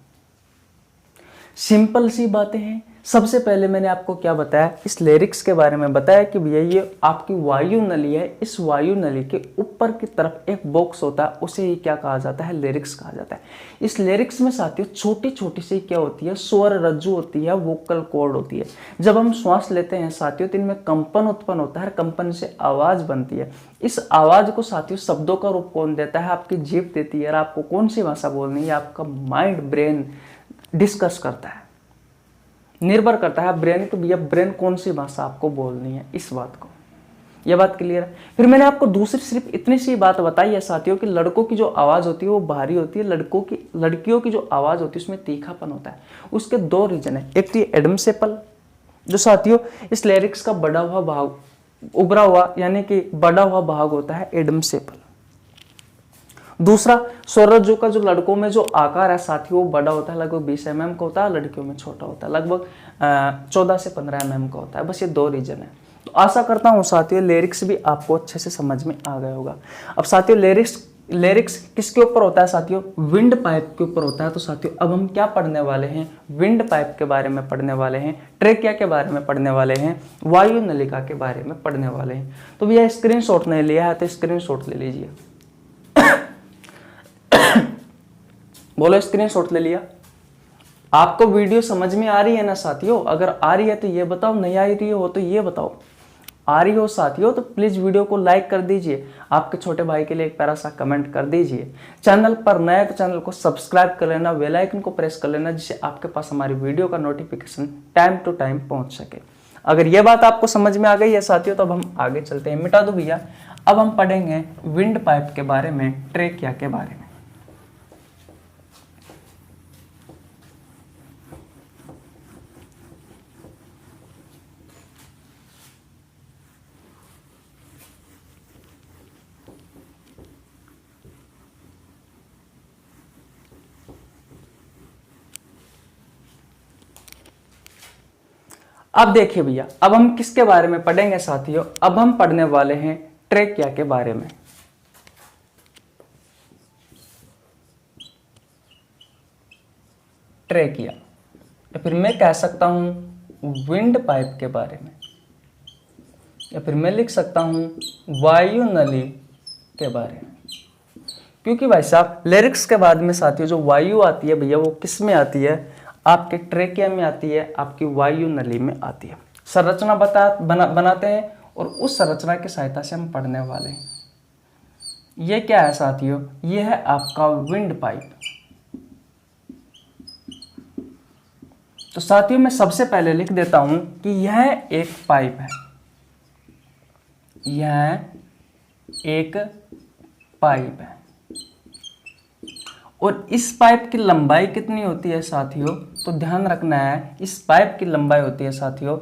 सिंपल सी बातें हैं। सबसे पहले मैंने आपको क्या बताया? इस लिरिक्स के बारे में बताया कि भैया ये आपकी वायु नली है। इस वायु नली के ऊपर की तरफ एक बॉक्स होता है, उसे ही क्या कहा जाता है? लिरिक्स कहा जाता है। इस लिरिक्स में साथियों छोटी छोटी सी क्या होती है? स्वर रज्जु होती है, वोकल कॉर्ड होती है। जब हम श्वास लेते हैं साथियों तो इनमें कंपन उत्पन्न होता है, कंपन से आवाज बनती है। इस आवाज को साथियों शब्दों का रूप कौन देता है? आपकी जीभ देती है। और आपको कौन सी भाषा बोलनी है आपका माइंड, ब्रेन डिस्कस करता है, निर्भर करता है ब्रेन को। भैया ब्रेन कौन सी भाषा आपको बोलनी है, इस बात को। यह बात क्लियर है? फिर मैंने आपको दूसरी सिर्फ इतनी सी बात बताई है साथियों कि लड़कों की जो आवाज होती है वो भारी होती है, लड़कियों की जो आवाज होती है उसमें तीखापन होता है। उसके दो रीजन है। एक तो एडम्स एप्पल जो साथियों इस लिरिक्स का बड़ा हुआ भाग, उभरा हुआ यानी कि बड़ा हुआ भाग होता है एडम्स एप्पल। दूसरा स्वर रज्जु का जो लड़कों में जो आकार है साथियों वो बड़ा होता है, लगभग 20 mm का होता है। लड़कियों में छोटा होता है, लगभग 14 से 15 mm का होता है। बस ये दो रीजन है। तो आशा करता हूँ साथियों लिरिक्स भी आपको अच्छे से समझ में आ गया होगा। अब साथियों लिरिक्स किसके ऊपर होता है साथियों? विंड पाइप के ऊपर होता है। तो साथियों अब हम क्या पढ़ने वाले हैं? विंड पाइप के बारे में पढ़ने वाले हैं, ट्रेकिया के बारे में पढ़ने वाले हैं, वायु नलिका के बारे में पढ़ने वाले हैं। तो भैया स्क्रीनशॉट नहीं लिया है तो स्क्रीनशॉट ले लीजिए। बोलो स्क्रीनशॉट ले लिया? आपको वीडियो समझ में आ रही है ना साथियों? अगर आ रही है तो ये बताओ, नहीं आ रही हो तो ये बताओ। आ रही हो साथियों तो प्लीज वीडियो को लाइक कर दीजिए, आपके छोटे भाई के लिए एक प्यारा सा कमेंट कर दीजिए। चैनल पर नया है तो चैनल को सब्सक्राइब कर लेना, बेल आइकन को प्रेस कर लेना, जिससे आपके पास हमारी वीडियो का नोटिफिकेशन टाइम टू टाइम पहुंच सके। अगर ये बात आपको समझ में आ गई है साथियों तो अब हम आगे चलते हैं। मिटा दो भैया। अब हम पढ़ेंगे विंड पाइप के बारे में, ट्रेकिया के बारे में। अब देखिए भैया, अब हम किसके बारे में पढ़ेंगे साथियों? अब हम पढ़ने वाले हैं ट्रेकिया के बारे में। ट्रेकिया, या फिर मैं कह सकता हूं विंड पाइप के बारे में, या फिर मैं लिख सकता हूं वायु नली के बारे में। क्योंकि भाई साहब लिरिक्स के बाद में साथियों जो वायु आती है भैया वो किस में आती है? आपके ट्रेकिया में आती है, आपकी वायु नली में आती है। संरचना बनाते हैं और उस संरचना की सहायता से हम पढ़ने वाले हैं। ये क्या है साथियों? ये है आपका विंड पाइप। तो साथियों मैं सबसे पहले लिख देता हूं कि यह एक पाइप है, यह एक पाइप है। और इस पाइप की लंबाई कितनी होती है साथियों? तो ध्यान रखना है, इस पाइप की लंबाई होती है साथियों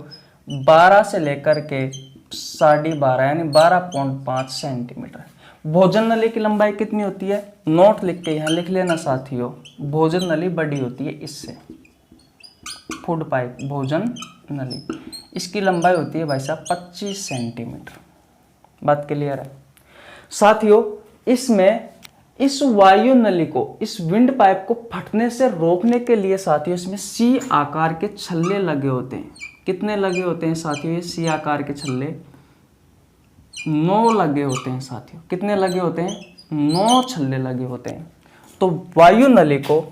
12 से लेकर के 12.5 यानी 12.5 सेंटीमीटर। भोजन नली की लंबाई कितनी होती है? नोट लिख के यहाँ लिख लेना साथियों, भोजन नली बड़ी होती है इससे। फूड पाइप, भोजन नली, इसकी लंबाई होती है भाई साहब 25 सेंटीमीटर। बात क्लियर है साथियों? इसमें इस वायु नली को, इस विंड पाइप को फटने से रोकने के लिए साथियों इसमें सी आकार के छल्ले लगे होते हैं। कितने लगे होते हैं साथियों? ये सी आकार के छल्ले 9 लगे होते हैं साथियों। कितने लगे होते हैं? 9 छल्ले लगे होते हैं। तो वायु नली को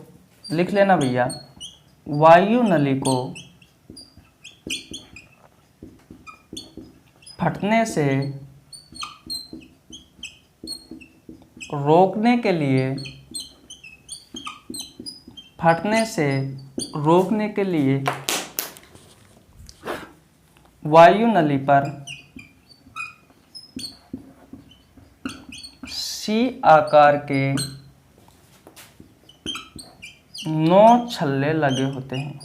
लिख लेना भैया, वायु नली को फटने से रोकने के लिए, फटने से रोकने के लिए वायु नली पर सी आकार के 9 छल्ले लगे होते हैं।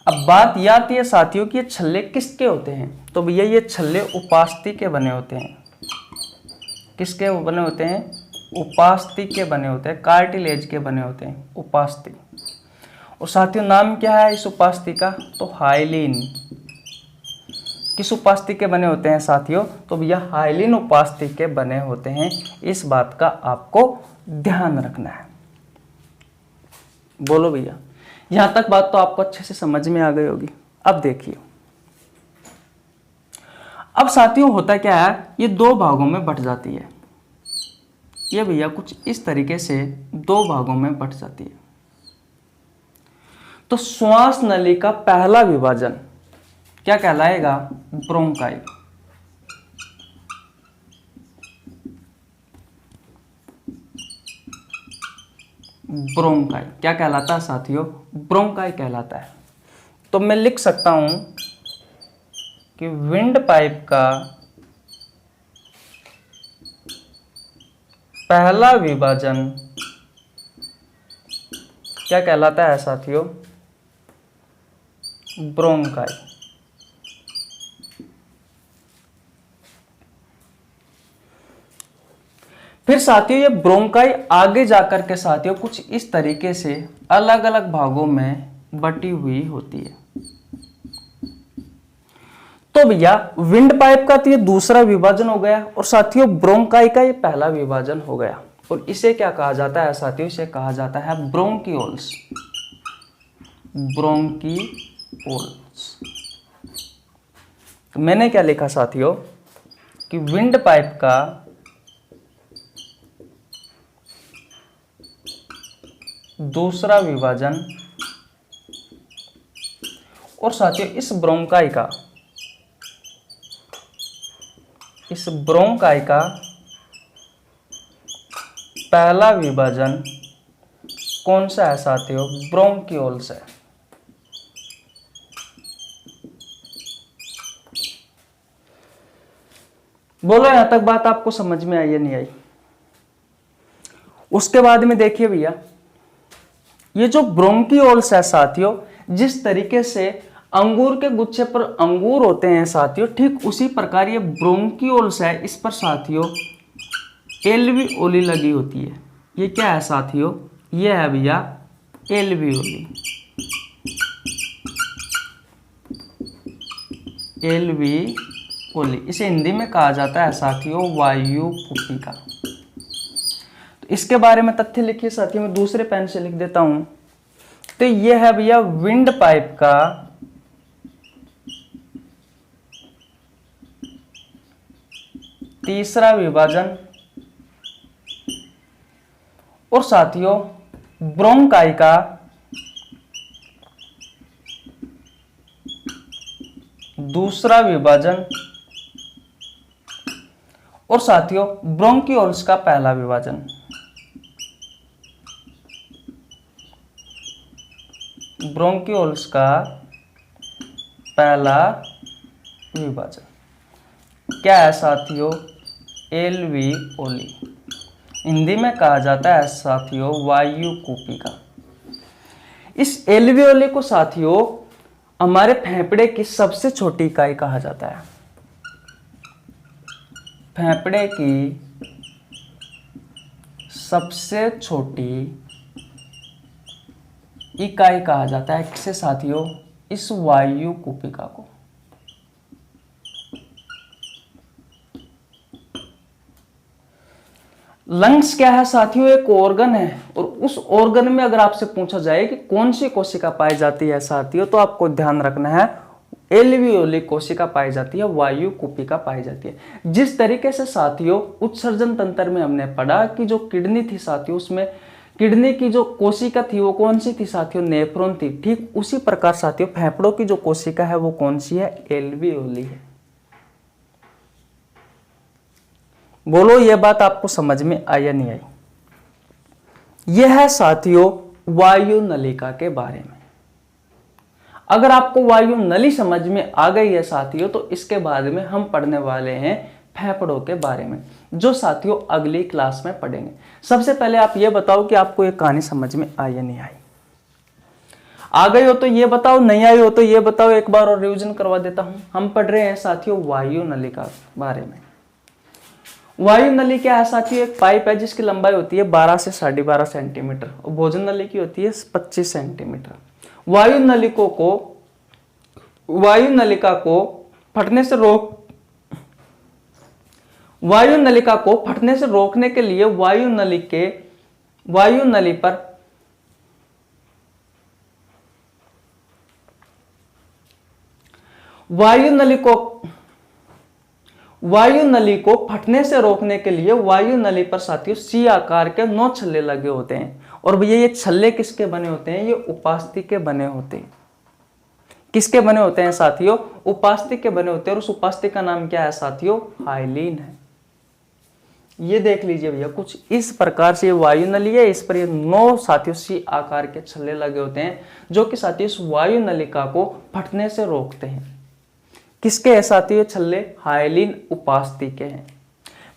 अब बात यह आती है साथियों कि ये छल्ले किसके होते हैं? तो भैया ये छल्ले उपास्थि के बने होते हैं। किसके बने होते हैं? उपास्थि के बने होते हैं, कार्टिलेज के बने होते हैं, उपास्थि। और साथियों नाम क्या है इस उपास्थि का? तो हाइलिन। किस उपास्थि के बने होते हैं साथियों? तो भैया हाइलिन उपास्थि के बने होते हैं। इस बात का आपको ध्यान रखना है। बोलो भैया, यहां तक बात तो आपको अच्छे से समझ में आ गई होगी। अब देखिए, अब साथियों होता क्या है, ये 2 भागों में बट जाती है। ये भैया कुछ इस तरीके से 2 भागों में बट जाती है। तो श्वास नली का पहला विभाजन क्या कहलाएगा? ब्रोंकाई। ब्रोंकाई क्या कहलाता है साथियों? ब्रोंकाई कहलाता है। तो मैं लिख सकता हूं कि विंड पाइप का पहला विभाजन क्या कहलाता है साथियों? ब्रोंकाई। फिर साथियों ये ब्रोंकाई आगे जाकर के साथियों कुछ इस तरीके से अलग अलग भागों में बटी हुई होती है। तो भैया विंड पाइप का तो ये दूसरा विभाजन हो गया और साथियों ब्रोंकाई का ये पहला विभाजन हो गया। और इसे क्या कहा जाता है साथियों? इसे कहा जाता है ब्रोंकियोल्स। ब्रोंकियोल्स। तो मैंने क्या लिखा साथियों कि विंड पाइप का दूसरा विभाजन। और साथियों इस ब्रोंकाई का पहला विभाजन कौन सा है साथियों? ब्रोंकियोल्स है। बोलो यहां तक बात आपको समझ में आई या नहीं आई? उसके बाद में देखिए भैया, ये जो ब्रोंकियोल्स है साथियों, जिस तरीके से अंगूर के गुच्छे पर अंगूर होते हैं साथियों, ठीक उसी प्रकार ये ब्रोंकियोल्स है, इस पर साथियों एल्वियोली लगी होती है। ये क्या है साथियों? ये है भैया एल्वियोली। एल्वियोली, इसे हिंदी में कहा जाता है साथियों वायु कुपिका। तो इसके बारे में तथ्य लिखिए साथियों, मैं दूसरे पेन से लिख देता हूं। तो ये है भैया विंड पाइप का तीसरा विभाजन। और साथियों ब्रोंकाई का दूसरा विभाजन। और साथियों ब्रोंकियोल्स का पहला विभाजन। ब्रोंकियोल्स का पहला विभाजन क्या है साथियों? एल्वियोली। हिंदी में कहा जाता है साथियों वायु कुपिका। इस एल्वियोली को साथियों हमारे फेफड़े की सबसे छोटी इकाई कहा जाता है। फेफड़े की सबसे छोटी इकाई कहा जाता है किसे साथियों? इस वायु कुपिका को। लंग्स क्या है साथियों? एक ऑर्गन है, और उस ऑर्गन में अगर आपसे पूछा जाए कि कौन सी कोशिका पाई जाती है साथियों, तो आपको ध्यान रखना है एल्वियोली कोशिका पाई जाती है, वायु कुपिका पाई जाती है। जिस तरीके से साथियों उत्सर्जन तंत्र में हमने पढ़ा कि जो किडनी थी साथियों, उसमें किडनी की जो कोशिका थी वो कौन सी थी साथियों? नेफ्रॉन थी। ठीक उसी प्रकार साथियों फेफड़ों की जो कोशिका है वो कौन सी है? एल्वियोली है। बोलो ये बात आपको समझ में आई या नहीं आई? यह है साथियों वायु नलिका के बारे में। अगर आपको वायु नली समझ में आ गई है साथियों, तो इसके बाद में हम पढ़ने वाले हैं फेफड़ों के बारे में, जो साथियों अगली क्लास में पढ़ेंगे। सबसे पहले आप ये बताओ कि आपको ये कहानी समझ में आई या नहीं आई? आ गई हो तो ये बताओ, नहीं आई हो तो ये बताओ, एक बार और रिवीजन करवा देता हूं। हम पढ़ रहे हैं साथियों वायु नलिका के बारे में। वायु नली क्या है साथियों? एक पाइप है जिसकी लंबाई होती है 12 से 12.5 सेंटीमीटर, और भोजन नली की होती है 25 सेंटीमीटर। वायु नलिका को फटने से रोकने के लिए वायु नली को फटने से रोकने के लिए वायु नली पर साथियों सी आकार के 9 छल्ले लगे होते हैं। और भैया ये छल्ले किसके बने होते हैं? ये उपास्थि के बने होते हैं। किसके बने होते हैं साथियों? उपास्थि के बने होते हैं। और उस उपास्थि का नाम क्या है साथियों? हाइलीन है। ये देख लीजिए भैया, कुछ इस प्रकार से वायु नली है, इस पर ये 9 साथियों सी आकार के छल्ले लगे होते हैं, जो कि साथियों इस वायु नलिका को फटने से रोकते हैं। किसके है साथियों ये छल्ले? हाइलीन उपास्थि के हैं।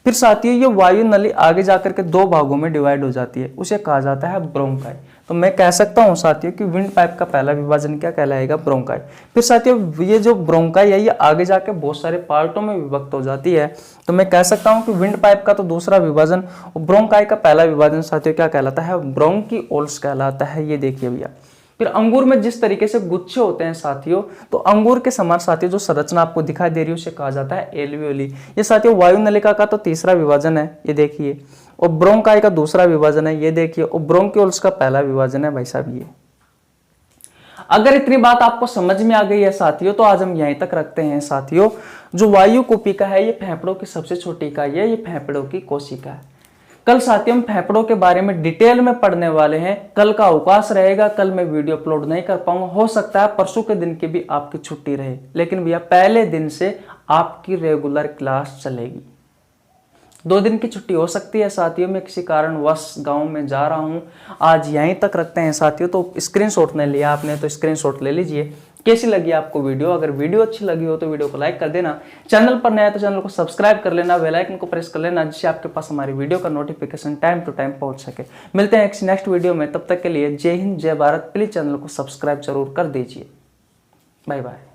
फिर साथियों ये वायु नली आगे जाकर के 2 भागों में डिवाइड हो जाती है, उसे कहा जाता है ब्रोंकाई। तो मैं कह सकता हूं साथियों कि विंड पाइप का पहला विभाजन क्या कहलाएगा? ब्रोंकाई। फिर साथियों ये जो ब्रोंकाई है ये आगे जाके बहुत सारे पार्टों में विभक्त हो जाती है, तो मैं कह सकता हूं कि विंड पाइप का तो दूसरा विभाजन और ब्रोंकाई का पहला विभाजन साथियों क्या कहलाता है? ब्रोंकियोल्स कहलाता है। ये देखिए भैया, फिर अंगूर में जिस तरीके से गुच्छे होते हैं साथियों, तो अंगूर के समान साथियों जो संरचना आपको दिखाई दे रही है उसे कहा जाता है एल्वियोली। ये साथियों वायु नलिका का तो तीसरा विभाजन है, ये देखिए, और ब्रोंकाई का दूसरा विभाजन है, ये देखिए, और ब्रोंकियोल्स का पहला विभाजन है भाई साहब ये। अगर इतनी बात आपको समझ में आ गई है साथियों, तो आज हम यहीं तक रखते हैं साथियों। जो वायु कुपिका है ये फेफड़ों की सबसे छोटी इकाई है, ये फेफड़ों की कोशिका है। कल साथियों हम फेफड़ों के बारे में डिटेल में पढ़ने वाले हैं। कल का अवकाश रहेगा, कल मैं वीडियो अपलोड नहीं कर पाऊंगा। हो सकता है परसों के दिन की भी आपकी छुट्टी रहे, लेकिन भैया पहले दिन से आपकी रेगुलर क्लास चलेगी। 2 दिन की छुट्टी हो सकती है साथियों, मैं किसी कारणवश गांव में जा रहा हूं। आज यहीं तक रखते हैं साथियों। तो स्क्रीनशॉट नहीं लिया आपने तो स्क्रीनशॉट ले लीजिए। कैसी लगी आपको वीडियो? अगर वीडियो अच्छी लगी हो तो वीडियो को लाइक कर देना। चैनल पर नया है तो चैनल को सब्सक्राइब कर लेना, बेल आइकन को प्रेस कर लेना, जिससे आपके पास हमारी वीडियो का नोटिफिकेशन टाइम टू टाइम पहुंच सके। मिलते हैं एक नेक्स्ट वीडियो में, तब तक के लिए जय हिंद जय भारत। प्लीज चैनल को सब्सक्राइब जरूर कर दीजिए। Bye bye.